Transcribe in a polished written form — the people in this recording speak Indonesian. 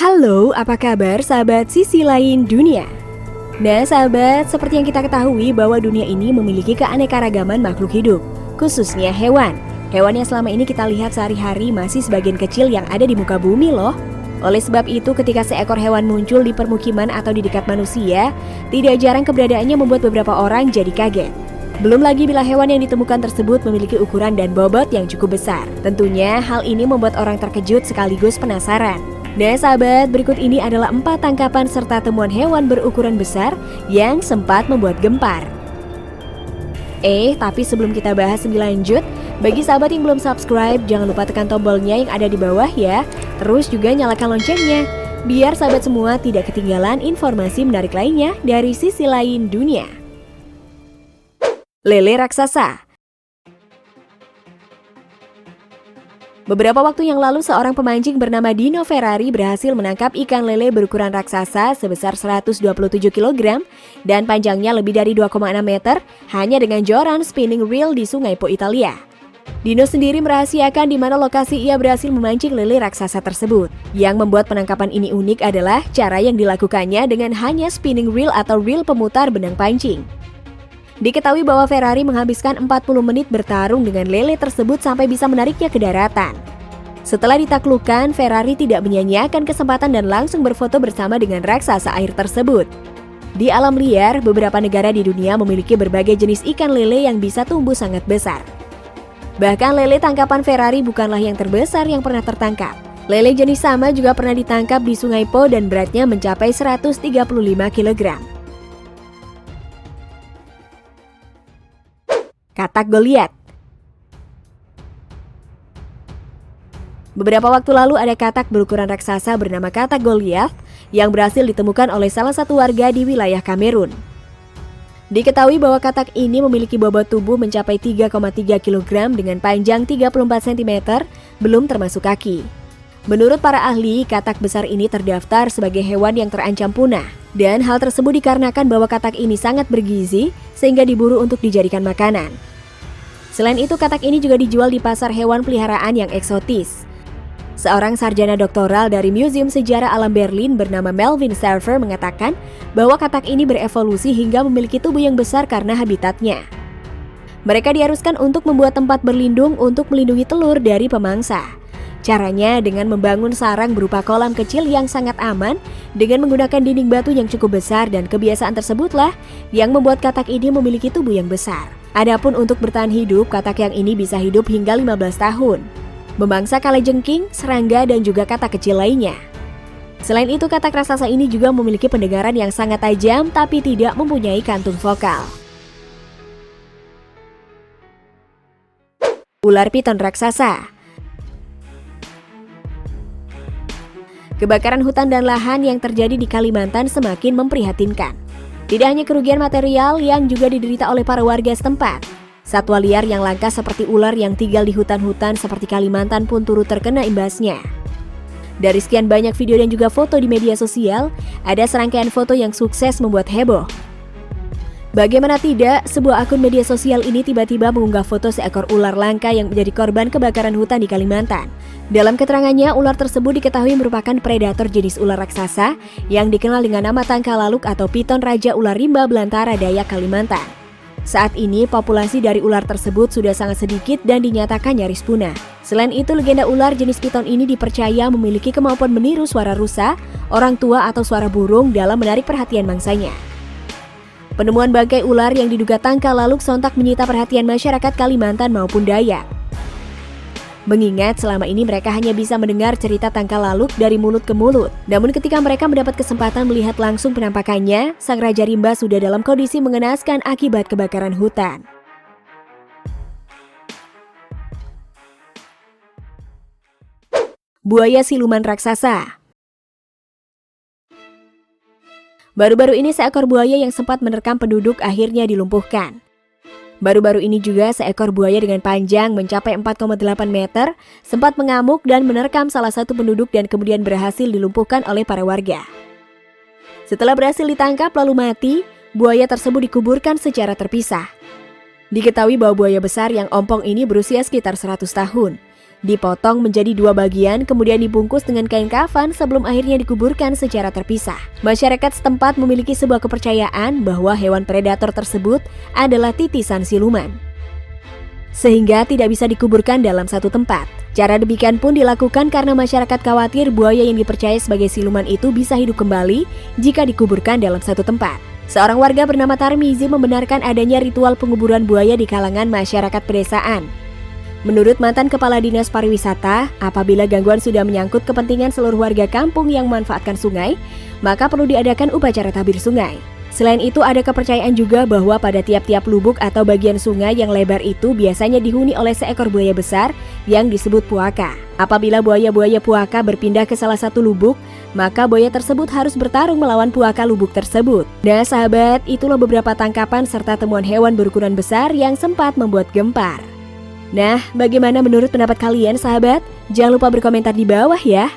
Halo, apa kabar sahabat sisi lain dunia? Nah sahabat, seperti yang kita ketahui bahwa dunia ini memiliki keanekaragaman makhluk hidup, khususnya hewan. Hewan yang selama ini kita lihat sehari-hari masih sebagian kecil yang ada di muka bumi loh. Oleh sebab itu ketika seekor hewan muncul di permukiman atau di dekat manusia, tidak jarang keberadaannya membuat beberapa orang jadi kaget. Belum lagi bila hewan yang ditemukan tersebut memiliki ukuran dan bobot yang cukup besar. Tentunya hal ini membuat orang terkejut sekaligus penasaran. Nah sahabat, berikut ini adalah 4 tangkapan serta temuan hewan berukuran besar yang sempat membuat gempar. Tapi sebelum kita bahas lebih lanjut, bagi sahabat yang belum subscribe, jangan lupa tekan tombolnya yang ada di bawah ya. Terus juga nyalakan loncengnya, biar sahabat semua tidak ketinggalan informasi menarik lainnya dari sisi lain dunia. Lele raksasa. Beberapa waktu yang lalu seorang pemancing bernama Dino Ferrari berhasil menangkap ikan lele berukuran raksasa sebesar 127 kg dan panjangnya lebih dari 2,6 meter hanya dengan joran spinning reel di Sungai Po, Italia. Dino sendiri merahasiakan di mana lokasi ia berhasil memancing lele raksasa tersebut. Yang membuat penangkapan ini unik adalah cara yang dilakukannya dengan hanya spinning reel atau reel pemutar benang pancing. Diketahui bahwa Ferrari menghabiskan 40 menit bertarung dengan lele tersebut sampai bisa menariknya ke daratan. Setelah ditaklukkan, Ferrari tidak menyia-nyiakan kesempatan dan langsung berfoto bersama dengan raksasa air tersebut. Di alam liar, beberapa negara di dunia memiliki berbagai jenis ikan lele yang bisa tumbuh sangat besar. Bahkan lele tangkapan Ferrari bukanlah yang terbesar yang pernah tertangkap. Lele jenis sama juga pernah ditangkap di Sungai Po dan beratnya mencapai 135 kg. Katak Goliat. Beberapa waktu lalu ada katak berukuran raksasa bernama katak Goliat yang berhasil ditemukan oleh salah satu warga di wilayah Kamerun. Diketahui bahwa katak ini memiliki bobot tubuh mencapai 3,3 kg dengan panjang 34 cm, belum termasuk kaki. Menurut para ahli, katak besar ini terdaftar sebagai hewan yang terancam punah. Dan hal tersebut dikarenakan bahwa katak ini sangat bergizi sehingga diburu untuk dijadikan makanan. Selain itu, katak ini juga dijual di pasar hewan peliharaan yang eksotis. Seorang sarjana doktoral dari Museum Sejarah Alam Berlin bernama Melvin Server mengatakan bahwa katak ini berevolusi hingga memiliki tubuh yang besar karena habitatnya. Mereka diharuskan untuk membuat tempat berlindung untuk melindungi telur dari pemangsa. Caranya dengan membangun sarang berupa kolam kecil yang sangat aman dengan menggunakan dinding batu yang cukup besar, dan kebiasaan tersebutlah yang membuat katak ini memiliki tubuh yang besar. Adapun untuk bertahan hidup, katak yang ini bisa hidup hingga 15 tahun. Memangsa kalajengking, serangga, dan juga katak kecil lainnya. Selain itu, katak raksasa ini juga memiliki pendengaran yang sangat tajam tapi tidak mempunyai kantung vokal. Ular piton raksasa. Kebakaran hutan dan lahan yang terjadi di Kalimantan semakin memprihatinkan. Tidak hanya kerugian material yang juga diderita oleh para warga setempat. Satwa liar yang langka seperti ular yang tinggal di hutan-hutan seperti Kalimantan pun turut terkena imbasnya. Dari sekian banyak video dan juga foto di media sosial, ada serangkaian foto yang sukses membuat heboh. Bagaimana tidak, sebuah akun media sosial ini tiba-tiba mengunggah foto seekor ular langka yang menjadi korban kebakaran hutan di Kalimantan. Dalam keterangannya, ular tersebut diketahui merupakan predator jenis ular raksasa yang dikenal dengan nama tangkalaluk atau piton raja ular rimba belantara Dayak Kalimantan. Saat ini, populasi dari ular tersebut sudah sangat sedikit dan dinyatakan nyaris punah. Selain itu, legenda ular jenis piton ini dipercaya memiliki kemampuan meniru suara rusa, orang tua atau suara burung dalam menarik perhatian mangsanya. Penemuan bangkai ular yang diduga tangkalaluk sontak menyita perhatian masyarakat Kalimantan maupun Dayak. Mengingat selama ini mereka hanya bisa mendengar cerita tangkalaluk dari mulut ke mulut. Namun ketika mereka mendapat kesempatan melihat langsung penampakannya, sang Raja Rimba sudah dalam kondisi mengenaskan akibat kebakaran hutan. Buaya siluman raksasa. Baru-baru ini seekor buaya yang sempat menerkam penduduk akhirnya dilumpuhkan. Baru-baru ini juga seekor buaya dengan panjang mencapai 4,8 meter sempat mengamuk dan menerkam salah satu penduduk dan kemudian berhasil dilumpuhkan oleh para warga. Setelah berhasil ditangkap lalu mati, buaya tersebut dikuburkan secara terpisah. Diketahui bahwa buaya besar yang ompong ini berusia sekitar 100 tahun. dipotong menjadi 2 bagian kemudian dibungkus dengan kain kafan sebelum akhirnya dikuburkan secara terpisah. Masyarakat setempat memiliki sebuah kepercayaan bahwa hewan predator tersebut adalah titisan siluman, sehingga tidak bisa dikuburkan dalam satu tempat. Cara demikian pun dilakukan karena masyarakat khawatir buaya yang dipercaya sebagai siluman itu bisa hidup kembali jika dikuburkan dalam satu tempat. Seorang warga bernama Tarmizi membenarkan adanya ritual penguburan buaya di kalangan masyarakat pedesaan. Menurut mantan Kepala Dinas Pariwisata, apabila gangguan sudah menyangkut kepentingan seluruh warga kampung yang memanfaatkan sungai, maka perlu diadakan upacara tabir sungai. Selain itu, ada kepercayaan juga bahwa pada tiap-tiap lubuk atau bagian sungai yang lebar itu biasanya dihuni oleh seekor buaya besar yang disebut puaka. Apabila buaya-buaya puaka berpindah ke salah satu lubuk, maka buaya tersebut harus bertarung melawan puaka lubuk tersebut. Nah sahabat, itulah beberapa tangkapan serta temuan hewan berukuran besar yang sempat membuat gempar. Nah, bagaimana menurut pendapat kalian sahabat? Jangan lupa berkomentar di bawah ya.